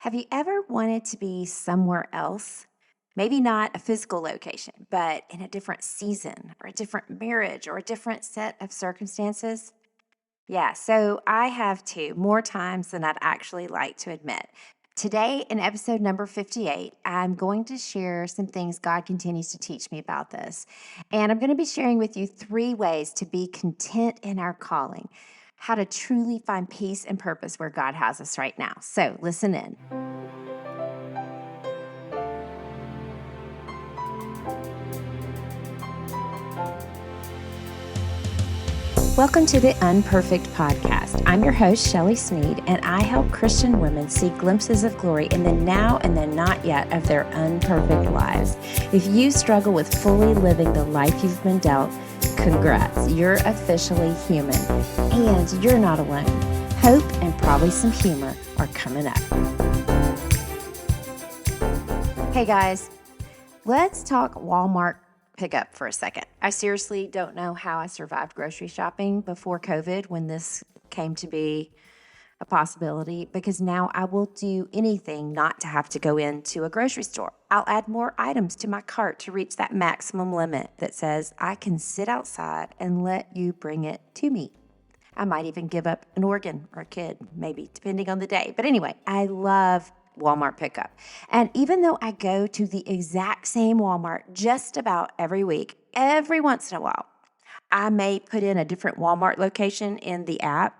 Have you ever wanted to be somewhere else? Maybe not a physical location, but in a different season or a different marriage or a different set of circumstances? Yeah, so I have too, more times than I'd actually like to admit. Today, in episode number 58, I'm going to share some things God continues to teach me about this. And I'm going to be sharing with you 3 ways to be content in our calling, how to truly find peace and purpose where God has us right now. So listen in. Welcome to the Unperfect Podcast. I'm your host, Shelley Sneed, and I help Christian women see glimpses of glory in the now and the not yet of their unperfect lives. If you struggle with fully living the life you've been dealt, congrats, you're officially human, and you're not alone. Hope and probably some humor are coming up. Hey guys, let's talk Walmart pickup for a second. I seriously don't know how I survived grocery shopping before COVID when this came to be a possibility, because now I will do anything not to have to go into a grocery store. I'll add more items to my cart to reach that maximum limit that says I can sit outside and let you bring it to me. I might even give up an organ or a kid, maybe, depending on the day. But anyway, I love Walmart pickup. And even though I go to the exact same Walmart just about every week, every once in a while, I may put in a different Walmart location in the app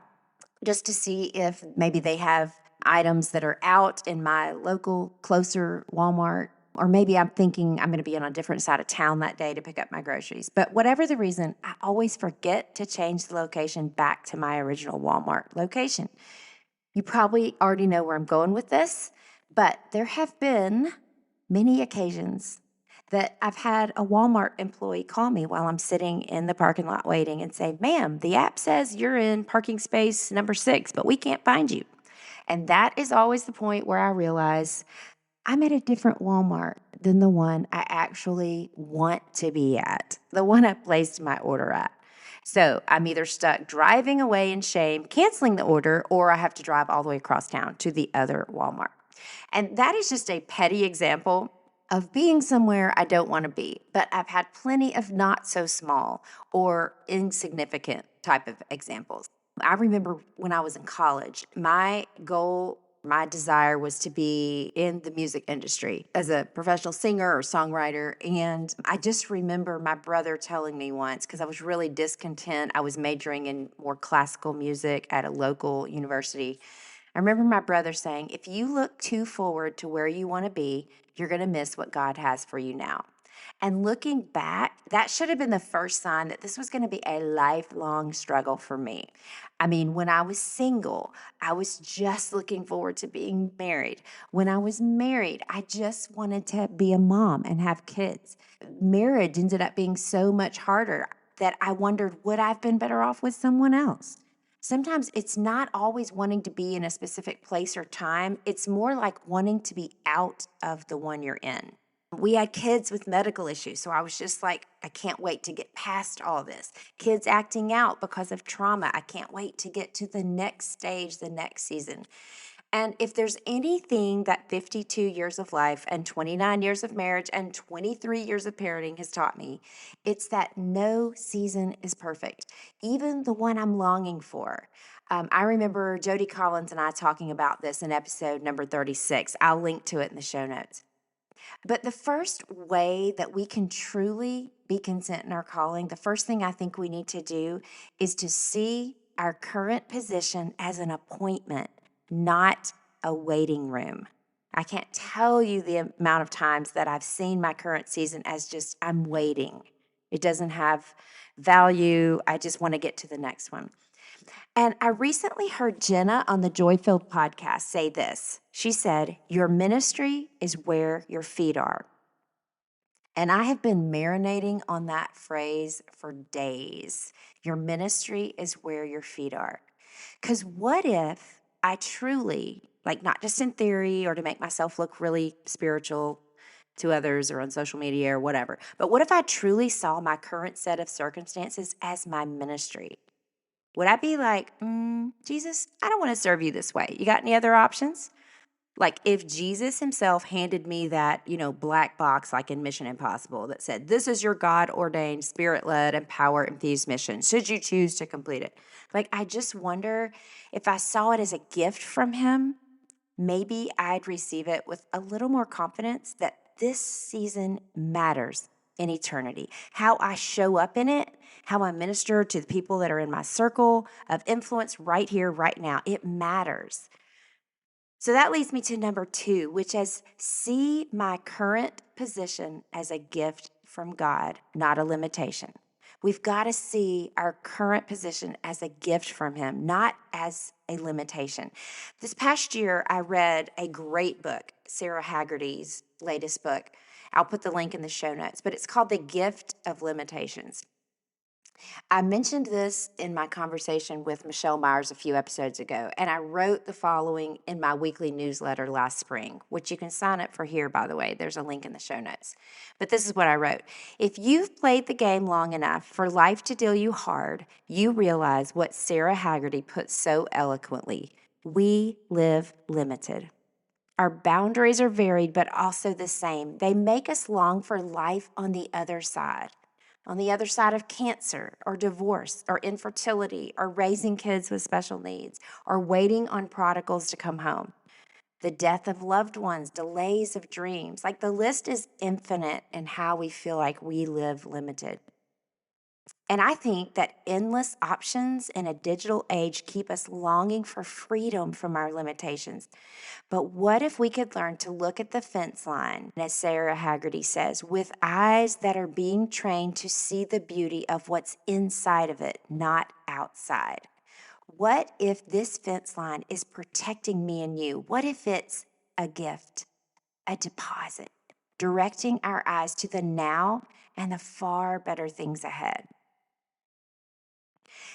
just to see if maybe they have items that are out in my local, closer Walmart. Or maybe I'm thinking I'm going to be on a different side of town that day to pick up my groceries. But whatever the reason, I always forget to change the location back to my original Walmart location. You probably already know where I'm going with this, but there have been many occasions that I've had a Walmart employee call me while I'm sitting in the parking lot waiting and say, "Ma'am, the app says you're in parking space number 6, but we can't find you." And that is always the point where I realize I'm at a different Walmart than the one I actually want to be at, the one I placed my order at. So I'm either stuck driving away in shame, canceling the order, or I have to drive all the way across town to the other Walmart. And that is just a petty example of being somewhere I don't want to be. But I've had plenty of not so small or insignificant type of examples. I remember when I was in college, my goal, my desire was to be in the music industry as a professional singer or songwriter. And I just remember my brother telling me once, because I was really discontent. I was majoring in more classical music at a local university. I remember my brother saying, "If you look too forward to where you want to be, you're going to miss what God has for you now." And looking back, that should have been the first sign that this was going to be a lifelong struggle for me. I mean, when I was single, I was just looking forward to being married. When I was married, I just wanted to be a mom and have kids. Marriage ended up being so much harder that I wondered, would I have been better off with someone else? Sometimes it's not always wanting to be in a specific place or time. It's more like wanting to be out of the one you're in. We had kids with medical issues, so I was just like, I can't wait to get past all this. Kids acting out because of trauma. I can't wait to get to the next stage, the next season. And if there's anything that 52 years of life and 29 years of marriage and 23 years of parenting has taught me, it's that no season is perfect, even the one I'm longing for. I remember Jody Collins and I talking about this in episode number 36. I'll link to it in the show notes. But the first way that we can truly be content in our calling, the first thing I think we need to do is to see our current position as an appointment, not a waiting room. I can't tell you the amount of times that I've seen my current season as just, I'm waiting. It doesn't have value. I just want to get to the next one. And I recently heard Jenna on the Joy Filled podcast say this. She said, "Your ministry is where your feet are." And I have been marinating on that phrase for days. Your ministry is where your feet are. Because what if I truly, like not just in theory or to make myself look really spiritual to others or on social media or whatever, but what if I truly saw my current set of circumstances as my ministry? Would I be like, Jesus, I don't want to serve you this way. You got any other options? Like if Jesus himself handed me that, black box like in Mission Impossible that said, this is your God ordained, spirit led, and power infused mission, should you choose to complete it? Like, I just wonder if I saw it as a gift from him, maybe I'd receive it with a little more confidence that this season matters in eternity. How I show up in it, how I minister to the people that are in my circle of influence right here, right now, it matters. So that leads me to number 2, which is see my current position as a gift from God, not a limitation. We've got to see our current position as a gift from Him, not as a limitation. This past year, I read a great book, Sarah Haggerty's latest book. I'll put the link in the show notes, but it's called The Gift of Limitations. I mentioned this in my conversation with Michelle Myers a few episodes ago, and I wrote the following in my weekly newsletter last spring, which you can sign up for here, by the way. There's a link in the show notes. But this is what I wrote. If you've played the game long enough for life to deal you hard, you realize what Sarah Haggerty put so eloquently. We live limited. Our boundaries are varied, but also the same. They make us long for life on the other side of cancer or divorce or infertility or raising kids with special needs or waiting on prodigals to come home, the death of loved ones, delays of dreams. Like the list is infinite in how we feel like we live limited. And I think that endless options in a digital age keep us longing for freedom from our limitations. But what if we could learn to look at the fence line, as Sarah Haggerty says, with eyes that are being trained to see the beauty of what's inside of it, not outside? What if this fence line is protecting me and you? What if it's a gift, a deposit, directing our eyes to the now and the far better things ahead?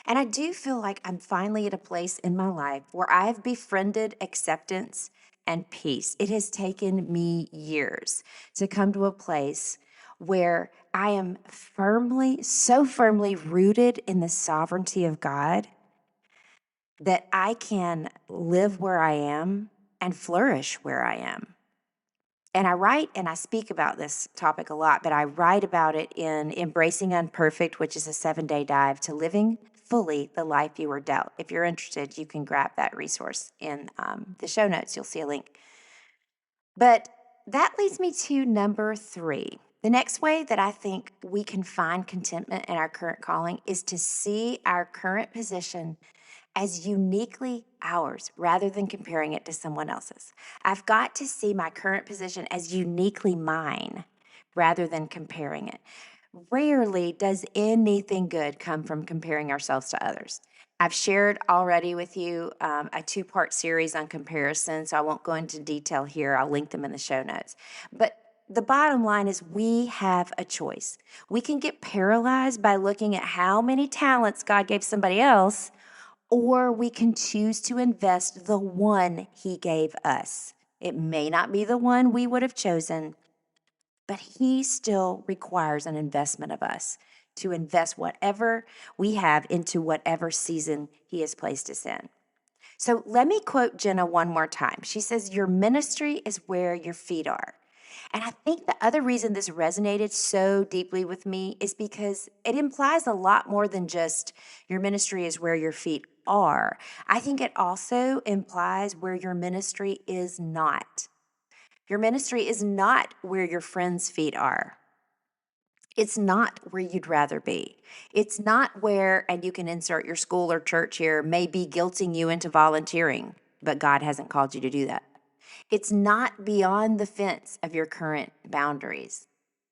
And I do feel like I'm finally at a place in my life where I have befriended acceptance and peace. It has taken me years to come to a place where I am so firmly rooted in the sovereignty of God that I can live where I am and flourish where I am. And I write and I speak about this topic a lot, but I write about it in Embracing Unperfect, which is a 7-day dive to living fully the life you were dealt. If you're interested, you can grab that resource in the show notes. You'll see a link. But that leads me to number 3. The next way that I think we can find contentment in our current calling is to see our current position as uniquely ours rather than comparing it to someone else's. I've got to see my current position as uniquely mine rather than comparing it. Rarely does anything good come from comparing ourselves to others. I've shared already with you a 2-part series on comparison, so I won't go into detail here. I'll link them in the show notes. But the bottom line is we have a choice. We can get paralyzed by looking at how many talents God gave somebody else, or we can choose to invest the one He gave us. It may not be the one we would have chosen, but He still requires an investment of us to invest whatever we have into whatever season He has placed us in. So let me quote Jenna one more time. She says, your ministry is where your feet are. And I think the other reason this resonated so deeply with me is because it implies a lot more than just your ministry is where your feet are. I think it also implies where your ministry is not. Your ministry is not where your friends' feet are. It's not where you'd rather be. It's not where, and you can insert your school or church here, may be guilting you into volunteering, but God hasn't called you to do that. It's not beyond the fence of your current boundaries.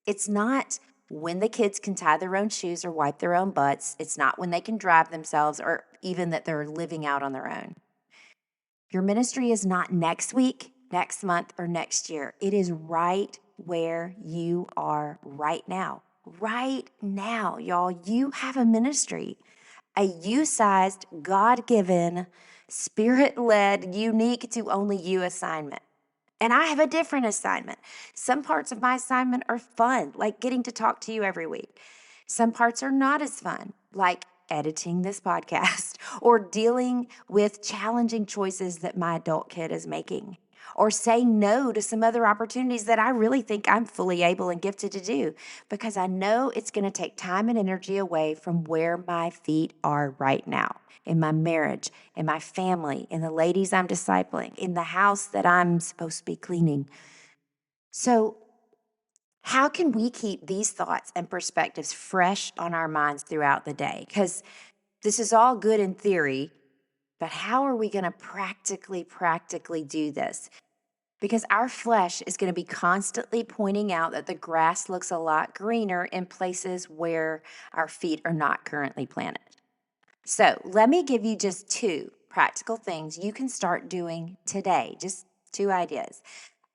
It's not when the kids can tie their own shoes or wipe their own butts. It's not when they can drive themselves or even that they're living out on their own. Your ministry is not next week, next month, or next year. It is right where you are right now. Right now, y'all, you have a ministry, a you-sized, God-given, Spirit-led, unique to only you assignment. And I have a different assignment. Some parts of my assignment are fun, like getting to talk to you every week. Some parts are not as fun, like editing this podcast or dealing with challenging choices that my adult kid is making. or say no to some other opportunities that I really think I'm fully able and gifted to do because I know it's going to take time and energy away from where my feet are right now in my marriage, in my family, in the ladies I'm discipling, in the house that I'm supposed to be cleaning. So, how can we keep these thoughts and perspectives fresh on our minds throughout the day? Because this is all good in theory, but how are we going to practically do this? Because our flesh is going to be constantly pointing out that the grass looks a lot greener in places where our feet are not currently planted. So let me give you just two practical things you can start doing today, just two ideas.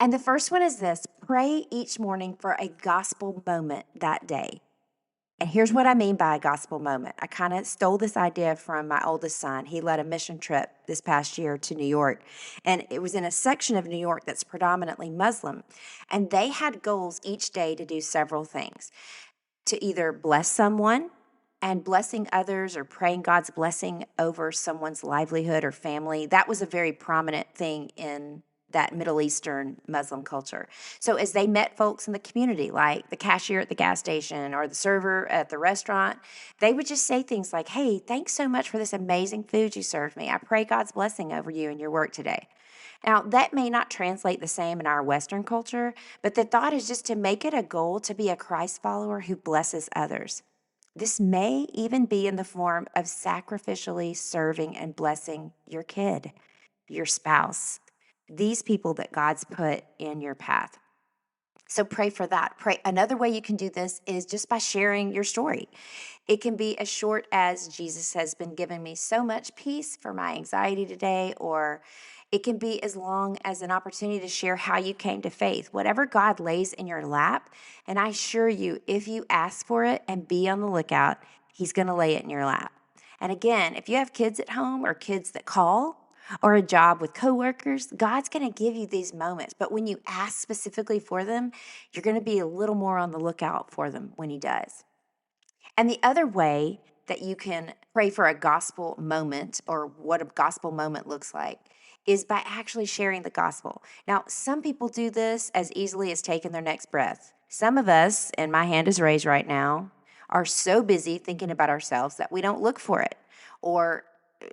And the first one is this: pray each morning for a gospel moment that day. And here's what I mean by a gospel moment. I kind of stole this idea from my oldest son. He led a mission trip this past year to New York, and it was in a section of New York that's predominantly Muslim. And they had goals each day to do several things: to either bless someone, and blessing others or praying God's blessing over someone's livelihood or family. That was a very prominent thing in that Middle Eastern Muslim culture. So as they met folks in the community, like the cashier at the gas station or the server at the restaurant, they would just say things like, "Hey, thanks so much for this amazing food you served me. I pray God's blessing over you and your work today." Now, that may not translate the same in our Western culture, but the thought is just to make it a goal to be a Christ follower who blesses others. This may even be in the form of sacrificially serving and blessing your kid, your spouse, these people that God's put in your path. So pray for that. Pray. Another way you can do this is just by sharing your story. It can be as short as, "Jesus has been giving me so much peace for my anxiety today," or it can be as long as an opportunity to share how you came to faith. Whatever God lays in your lap, and I assure you, if you ask for it and be on the lookout, He's going to lay it in your lap. And again, if you have kids at home or kids that call, or a job with coworkers, God's going to give you these moments. But when you ask specifically for them, you're going to be a little more on the lookout for them when He does. And the other way that you can pray for a gospel moment, or what a gospel moment looks like, is by actually sharing the gospel. Now, some people do this as easily as taking their next breath. Some of us, and my hand is raised right now, are so busy thinking about ourselves that we don't look for it, or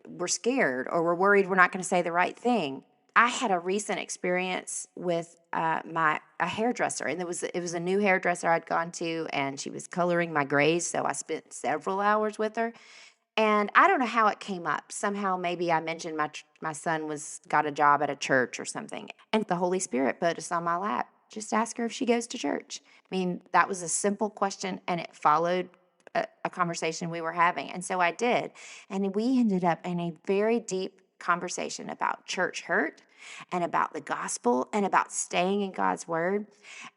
we're scared, or we're worried we're not going to say the right thing. I had a recent experience with a hairdresser, and it was a new hairdresser I'd gone to, and she was coloring my grays, so I spent several hours with her. And I don't know how it came up. Somehow, maybe I mentioned my son was got a job at a church or something, and the Holy Spirit put us on my lap. Just ask her if she goes to church. I mean, that was a simple question, and it followed a conversation we were having, and so I did. And we ended up in a very deep conversation about church hurt and about the gospel and about staying in God's word.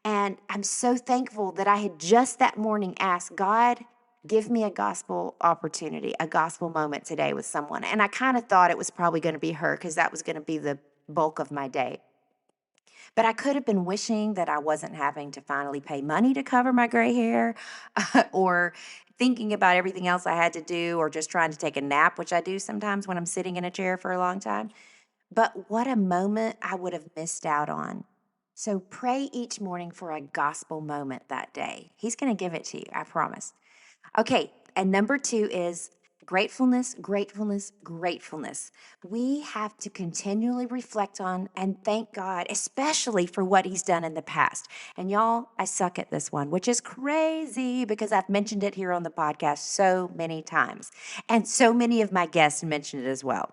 And I'm so thankful that I had just that morning asked God, give me a gospel opportunity, a gospel moment today with someone. And I kind of thought it was probably going to be her because that was going to be the bulk of my day. But I could have been wishing that I wasn't having to finally pay money to cover my gray hair or thinking about everything else I had to do, or just trying to take a nap, which I do sometimes when I'm sitting in a chair for a long time. But what a moment I would have missed out on. So pray each morning for a gospel moment that day. He's going to give it to you, I promise. Okay, and number two is gratefulness, gratefulness, gratefulness. We have to continually reflect on and thank God, especially for what He's done in the past. And y'all, I suck at this one, which is crazy because I've mentioned it here on the podcast so many times. And so many of my guests mentioned it as well.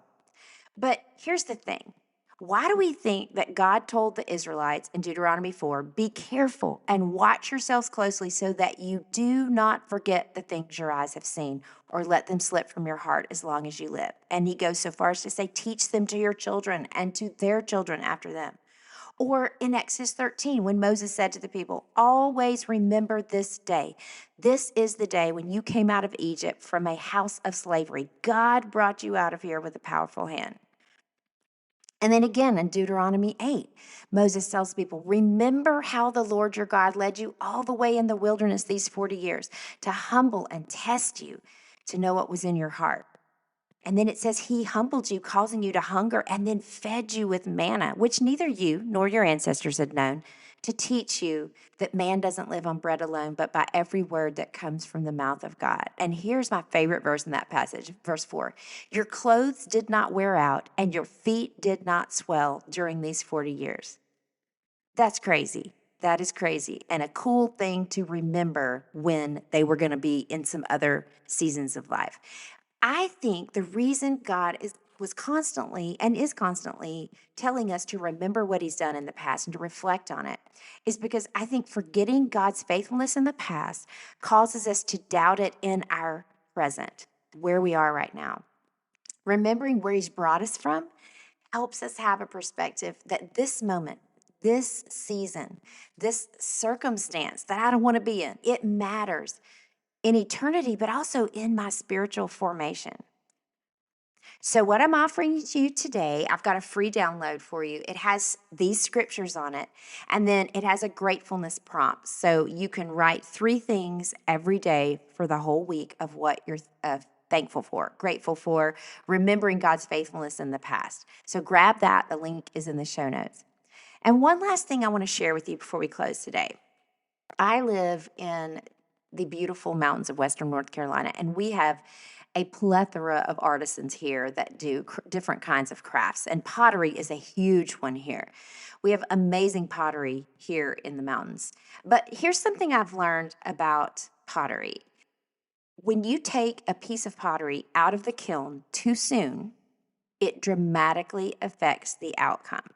But here's the thing. Why do we think that God told the Israelites in Deuteronomy 4, be careful and watch yourselves closely so that you do not forget the things your eyes have seen or let them slip from your heart as long as you live? And He goes so far as to say, teach them to your children and to their children after them. Or in Exodus 13, when Moses said to the people, always remember this day. This is the day when you came out of Egypt from a house of slavery. God brought you out of here with a powerful hand. And then again in Deuteronomy 8, Moses tells people, remember how the Lord your God led you all the way in the wilderness these 40 years to humble and test you to know what was in your heart. And then it says he humbled you, causing you to hunger, and then fed you with manna, which neither you nor your ancestors had known, to teach you that man doesn't live on bread alone, but by every word that comes from the mouth of God. And here's my favorite verse in that passage, verse 4. Your clothes did not wear out, and your feet did not swell during these 40 years. That's crazy. That is crazy. And a cool thing to remember when they were going to be in some other seasons of life. I think the reason God was constantly and is constantly telling us to remember what he's done in the past and to reflect on it is because I think forgetting God's faithfulness in the past causes us to doubt it in our present, where we are right now. Remembering where he's brought us from helps us have a perspective that this moment, this season, this circumstance that I don't want to be in, it matters in eternity, but also in my spiritual formation. So, what I'm offering to you today, I've got a free download for you. It has these scriptures on it, and then it has a gratefulness prompt. So, you can write 3 things every day for the whole week of what you're thankful for, grateful for, remembering God's faithfulness in the past. So, grab that. The link is in the show notes. And one last thing I want to share with you before we close today. I live in the beautiful mountains of Western North Carolina, and we have a plethora of artisans here that do different kinds of crafts, and pottery is a huge one here. We have amazing pottery here in the mountains. But here's something I've learned about pottery. When you take a piece of pottery out of the kiln too soon, it dramatically affects the outcome.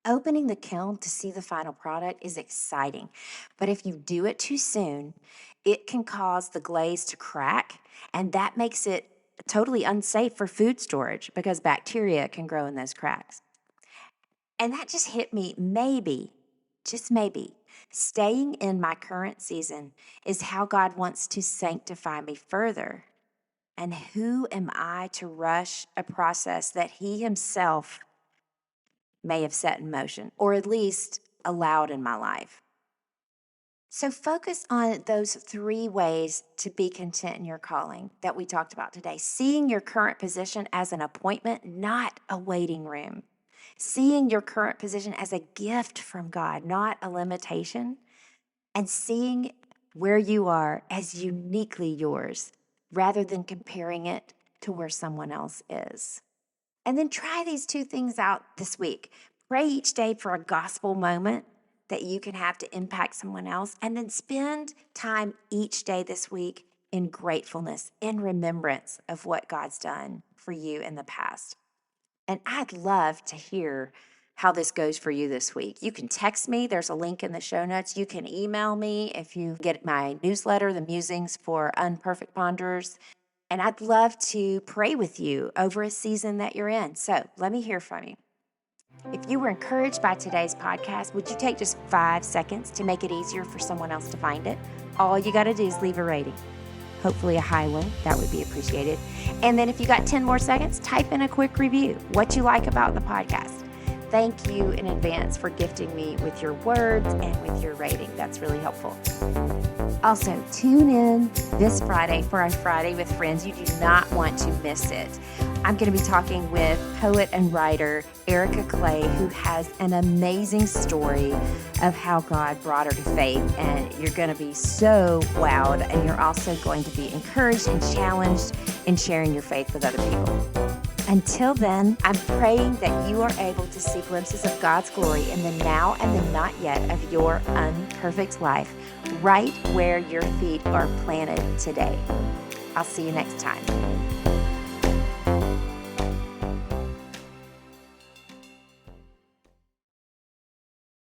Opening the kiln to see the final product is exciting, but if you do it too soon, it can cause the glaze to crack, and that makes it totally unsafe for food storage because bacteria can grow in those cracks. And that just hit me, maybe, just maybe, staying in my current season is how God wants to sanctify me further. And who am I to rush a process that he himself may have set in motion, or at least allowed in my life? So focus on those 3 ways to be content in your calling that we talked about today. Seeing your current position as an appointment, not a waiting room. Seeing your current position as a gift from God, not a limitation. And seeing where you are as uniquely yours, rather than comparing it to where someone else is. And then try these 2 things out this week. Pray each day for a gospel moment that you can have to impact someone else. And then spend time each day this week in gratefulness, in remembrance of what God's done for you in the past. And I'd love to hear how this goes for you this week. You can text me. There's a link in the show notes. You can email me if you get my newsletter, The Musings for Unperfect Ponderers. And I'd love to pray with you over a season that you're in. So let me hear from you. If you were encouraged by today's podcast, would you take just 5 seconds to make it easier for someone else to find it? All you got to do is leave a rating. Hopefully a high one. That would be appreciated. And then if you got 10 more seconds, type in a quick review, what you like about the podcast. Thank you in advance for gifting me with your words and with your rating. That's really helpful. Also, tune in this Friday for our Friday with Friends. You do not want to miss it. I'm going to be talking with poet and writer Erica Clay, who has an amazing story of how God brought her to faith. And you're going to be so wowed, and you're also going to be encouraged and challenged in sharing your faith with other people. Until then, I'm praying that you are able to see glimpses of God's glory in the now and the not yet of your unperfect life, right where your feet are planted today. I'll see you next time.